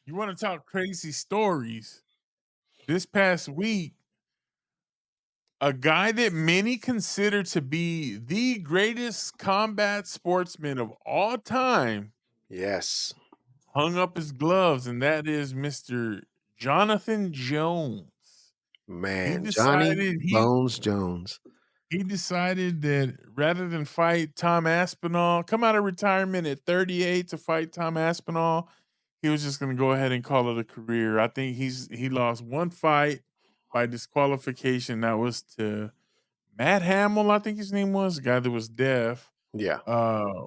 You want to talk crazy stories? This past week, a guy that many consider to be the greatest combat sportsman of all time Yes, hung up his gloves, and that is Mr. Jonathan Jones. He man, Johnny decided he Bones Jones. he decided that rather than fight Tom Aspinall, come out of retirement at 38 to fight Tom Aspinall, he was just going to go ahead and call it a career. I think he lost one fight by disqualification. That was to Matt Hamill, I think his name was, the guy that was deaf. Yeah, Uh,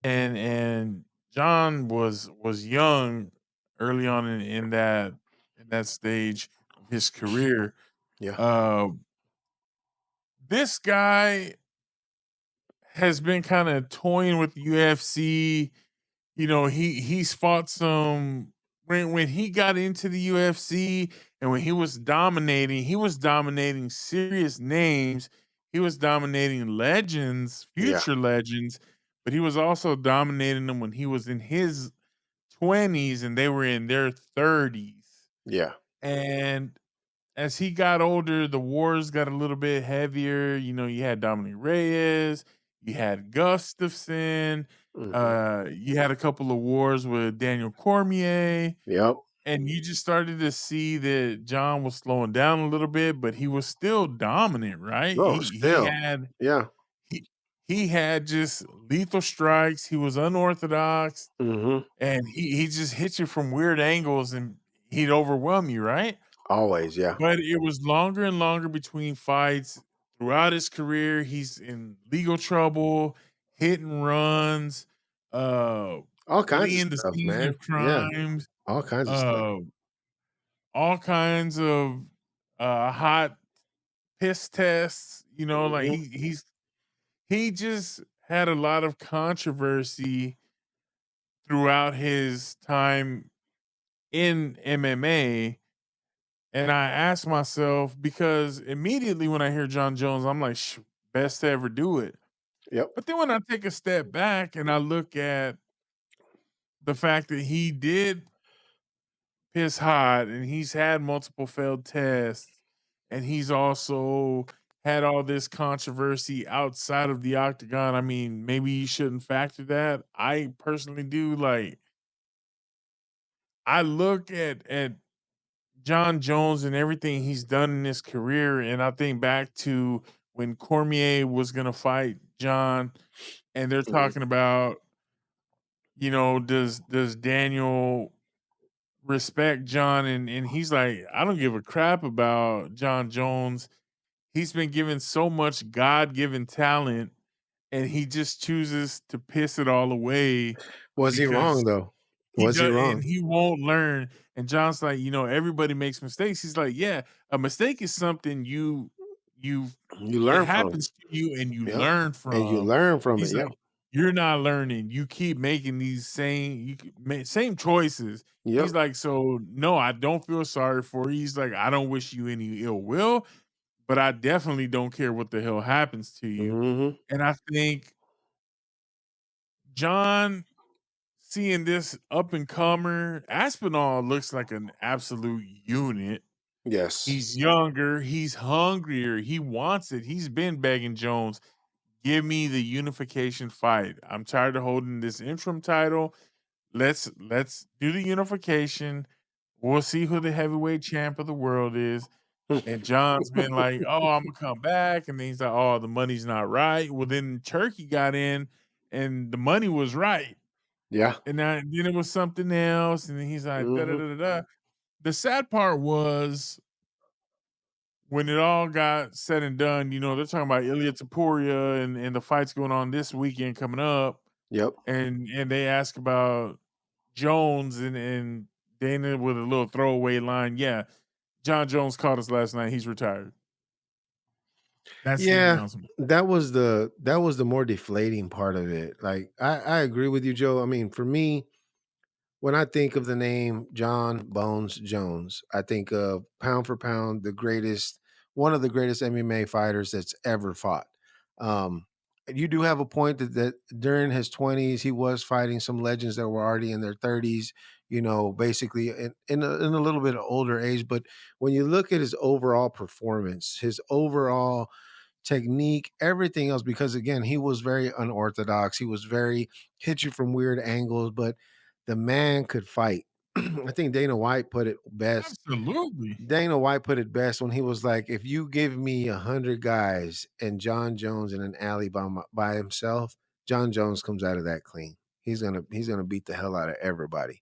and John was young early on in that stage of his career. yeah, Uh, this guy has been kind of toying with UFC. You know, he's fought some when he got into the UFC and when he was dominating serious names. He was dominating legends, yeah, future legends, but he was also dominating them when he was in his 20s and they were in their 30s. yeah. And as he got older, the wars got a little bit heavier. You know, you had Dominic Reyes, you had Gustafson, Mhm. you had a couple of wars with Daniel Cormier, Yep. and you just started to see that John was slowing down a little bit, but he was still dominant, right? Oh, He still. had Yeah. he he had just lethal strikes. He was unorthodox, Mhm. and he just hit you from weird angles, and he'd overwhelm you, right? Always, yeah. But it was longer and longer between fights. Throughout his career, he's in legal trouble, hit and runs, uh, All kinds of fleeing the stuff, scenes man. of Yeah, crimes, all kinds of stuff. uh, all kinds of hot piss tests. You know, like Mhm. he just had a lot of controversy throughout his time in MMA. And I asked myself because immediately when I hear Jon Jones, I'm like, best to ever do it. Yep. But then when I take a step back and I look at the fact that he did piss hot and he's had multiple failed tests and he's also had all this controversy outside of the octagon. I mean, maybe you shouldn't factor that. I personally do. Like, I look at Jon Jones and everything he's done in his career, and I think back to when Cormier was gonna fight John, and they're Mhm. talking about, you know, does Daniel respect John? And he's like, I don't give a crap about Jon Jones. He's been given so much God given talent, and he just chooses to piss it all away Was he because wrong, though? he Was he does, and wrong? he won't learn. And John's like, you know, everybody makes mistakes. He's like, yeah, a mistake is something you You it learn from it. happens to you and you Yep. learn And you from. learn from it, He's yep. like, you're not learning. You keep making these same choices. He's Yep. like, so no, I don't feel sorry for you. He's like, I don't wish you any ill will, but I definitely don't care what the hell happens to you. Mhm. And I think John seeing this up and comer, Aspinall looks like an absolute unit. Yes. He's younger, he's hungrier, he wants it. He's been begging Jones, give me the unification fight. I'm tired of holding this interim title. Let's do the unification. We'll see who the heavyweight champ of the world is. And John's been like, "Oh, I'm gonna come back," and then he's like, "Oh, the money's not right." Well, then Turkey got in, and the money was right. Yeah. And then it was something else, and then he's like, da da Mhm. da da da. The sad part was when it all got said and done, you know, they're talking about Ilya Taporia and the fights going on this weekend coming up, Yep. and they ask about Jones and Dana with a little throwaway line, yeah, John Jones caught us last night. He's retired. That's the Yeah, announcement. that was the more deflating part of it. Like, I agree with you, Joe. I mean, for me, when I think of the name John Bones Jones, I think of pound for pound, the greatest one of the greatest MMA fighters that's ever fought. Um, you do have a point that during his 20s, he was fighting some legends that were already in their 30s, basically in a little bit of older age. But when you look at his overall performance, his overall technique, everything else, because again, he was very unorthodox. He was very hit you from weird angles, but the man could fight. I think Dana White put it best. Absolutely. Dana White put it best when he was like, "If you give me 100 guys and Jon Jones in an alley by himself, Jon Jones comes out of that clean. He's gonna beat the hell out of everybody.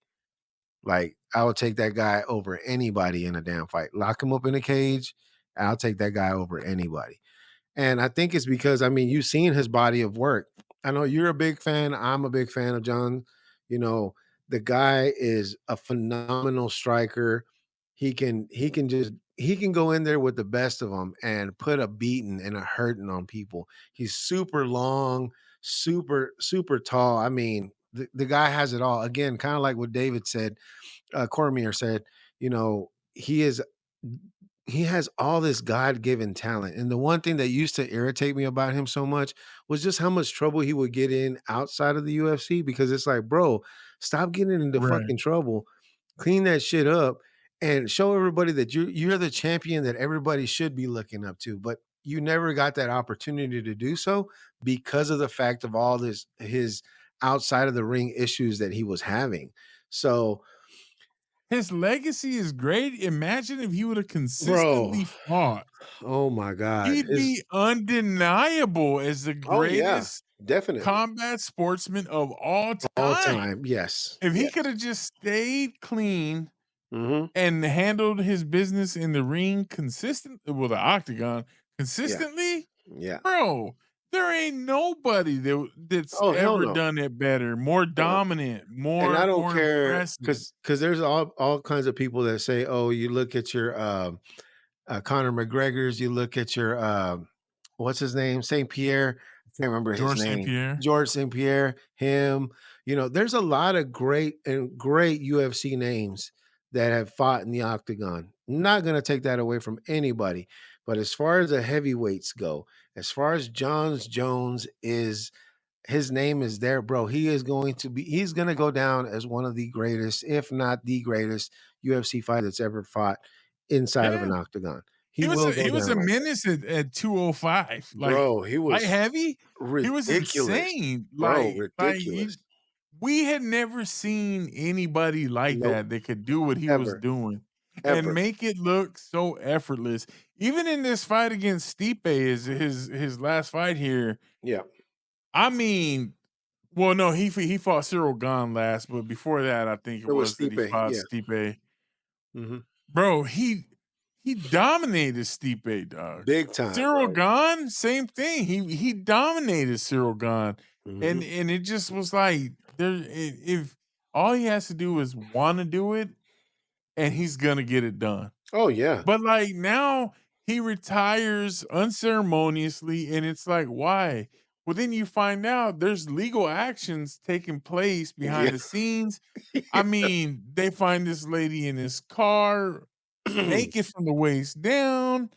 Like, I would take that guy over anybody in a damn fight. Lock him up in a cage, I'll take that guy over anybody." And I think it's because, I mean, you've seen his body of work. I know you're a big fan. I'm a big fan of John. You know, the guy is a phenomenal striker. He can go in there with the best of them and put a beating and a hurting on people. He's super long, super, super tall. I mean, the guy has it all. Again, kind of like what David said, Cormier said, he has all this God-given talent, and the one thing that used to irritate me about him so much was just how much trouble he would get in outside of the UFC, because it's like, "Bro, stop getting into Right. fucking trouble. Clean that shit up and show everybody that you're the champion that everybody should be looking up to." But you never got that opportunity to do so because of the fact of all this his outside of the ring issues that he was having. So, His legacy is great. Imagine if he would have bro, consistently fought. oh my god, He'd his be undeniable as the oh yeah, greatest definitely. combat sportsman of all All time. time, yes, If he could yes. have just stayed clean Mhm. and handled his business in the ring the octagon Yeah, consistently, yeah. bro, there ain't nobody that's Oh, hell ever no. done it better, more Uh-uh. dominant, And I more don't more care impressive. because there's all kinds of people that say, "Oh, you look at your, Conor McGregor's, you look at your, what's his name? St. Pierre. I can't remember his George St. name. Pierre. George St. Pierre, him. There's a lot of great UFC names that have fought in the octagon. Not gonna take that away from anybody. But as far as the heavyweights go, as far as Jon Jones is his name is there, bro. He's gonna go down as one of the greatest, if not the greatest UFC fighter that's ever fought inside of Yeah. an octagon. He He was will a go he was down a like that. menace at 205. Like, Bro, he light was heavy, he was ridiculous. insane. Bro, Like ridiculous. you we had never seen anybody like Nope. that could do what he was Ever. doing and Ever. make it look so effortless. Even in this fight against Stipe, his last fight here, Yeah. I mean, well, no, he fought Cyril Gane last, but before that, I think it It was was that he Stipe. fought Yeah. Stipe. Mhm. Bro, he dominated Stipe, dog. Big time, Cyril bro. Gane, same thing. He dominated Cyril Gane, Mhm. and it just was like if all he has to do is want to do it, and he's gonna get it done. Oh, yeah. But like now he retires unceremoniously, and it's like, why? Well, then you find out there's legal actions taking place Yeah. behind the scenes. I mean, they find this lady in his car naked from the waist down,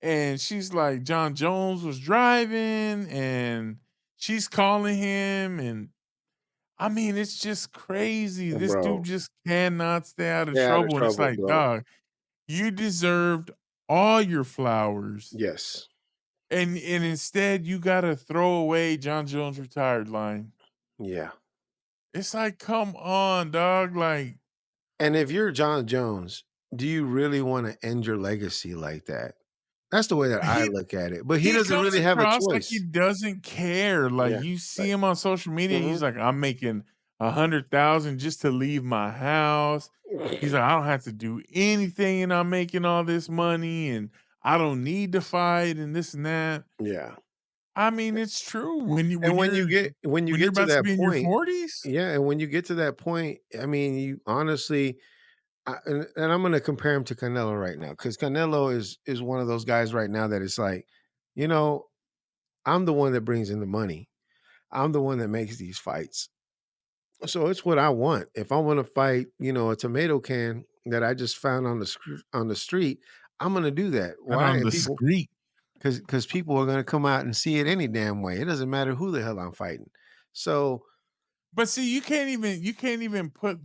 and she's like, Jon Jones was driving, and she's calling him, and I mean, it's just crazy. This dude Bro, just cannot stay out of stay out of trouble, and it's trouble, like, bro. dog, you deserved all your flowers, Yes. and instead you gotta throw away Jon Jones retired line. Yeah. It's like, come on, dog. Like And if you're Jon Jones, do you really wanna end your legacy like that? That's the way that I he look at it, but he he doesn't comes really have a across like he choice. doesn't care. Like Yeah, you see like him on social media, and he's mhm. like, I'm making 100,000 just to leave my house. He's like, I don't have to do anything, and I'm making all this money, and I don't need to fight, and this and that. Yeah, I mean, it's true. and when you When you're get to about to that be in your point 40s, yeah, and when you get to that point, I mean, you honestly and I'm gonna compare him to Canelo right now, because Canelo is one of those guys right now that it's like, you know, I'm the one that brings in the money. I'm the one that makes these fights. So it's what I want. If I wanna fight, a tomato can that I just found on the street, I'm gonna do that. not Why? on And the people street. because people are gonna come out and see it any damn way. It doesn't matter who the hell I'm fighting. So But see, you can't even put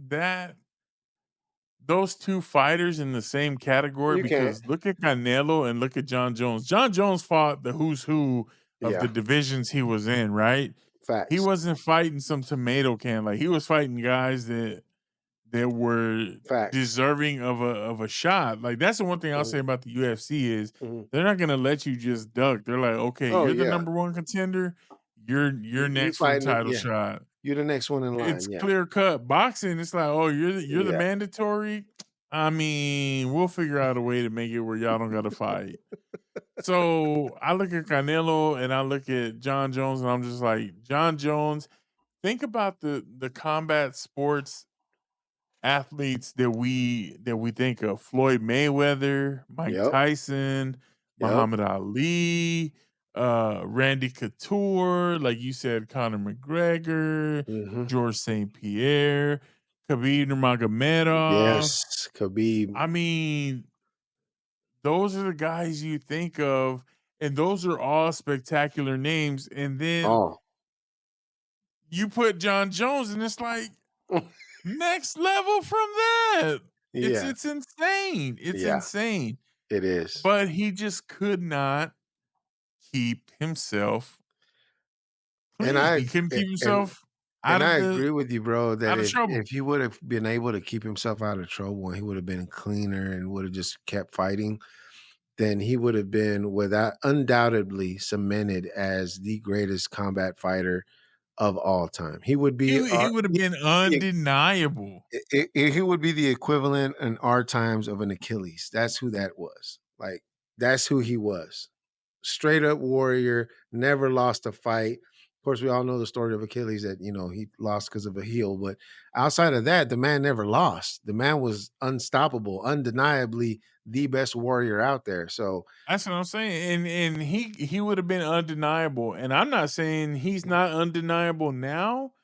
those 2 fighters in the same category you can't. because look at Canelo and look at Jon Jones. Jon Jones fought the who's who of Yeah, the divisions he was in, right? He facts, wasn't fighting some tomato can, like, he was fighting guys that were facts. deserving of a shot. Like, that's the one thing I'll Mhm, say about the UFC is mhm. they're not gonna let you just duck. They're like, "Okay, Oh, you're the yeah. number 1 contender. You're You next for the fighting, title yeah. shot." You're the next one in line. It's Yeah, clear cut. Boxing, it's like, "Oh, you're the yeah. mandatory? I mean, we'll figure out a way to make it where y'all don't gotta fight." So, I look at Canelo and I look at Jon Jones, and I'm just like, Jon Jones, think about the combat sports athletes that we think of: Floyd Mayweather, Mike Yep, Tyson, yep. Muhammad Ali, Randy Couture, like you said, Conor McGregor, Mhm. George St. Pierre, Khabib Nurmagomedov. Yes, Khabib. I mean, those are the guys you think of, and those are all spectacular names. And then Oh, you put Jon Jones, and it's like next level from that. yeah, It's insane. It's yeah, insane. it is. But he just could not keep himself And clean. He couldn't keep himself out and of I the agree with you, bro, that trouble. if he would have been able to keep himself out of trouble and he would have been cleaner and would have just kept fighting, then he would have been without undoubtedly cemented as the greatest combat fighter of all time. He would be He our would have been he undeniable. he would be the equivalent in our times of an Achilles. That's who that was. Like, that's who he was. Straight up warrior, never lost a fight. Of course, we all know the story of Achilles that, he lost because of a heel. But outside of that, the man never lost. The man was unstoppable, undeniably the best warrior out there. So, That's what I'm saying. And he would have been undeniable. And I'm not saying he's not undeniable now.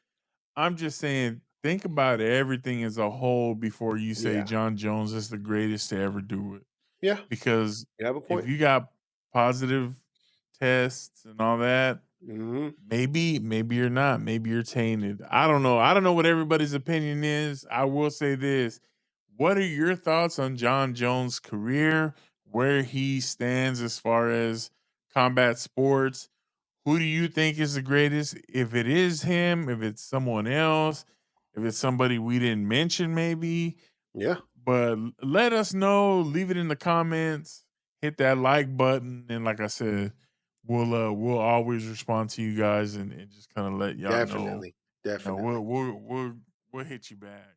I'm just saying think about everything as a whole before you say yeah. Jon Jones is the greatest to ever do it. Yeah, Because you have a if point. you got positive tests and all that, Mhm. maybe you're not. Maybe you're tainted. I don't know. I don't know what everybody's opinion is. I will say this. What are your thoughts on Jon Jones' career? Where he stands as far as combat sports? Who do you think is the greatest? If it is him, if it's someone else, if it's somebody we didn't mention, maybe. Yeah, But let us know. Leave it in the comments. Hit that like button, and like I said, we'll always respond to you guys and just kind of let y'all know. definitely. Definitely. We'll hit you back.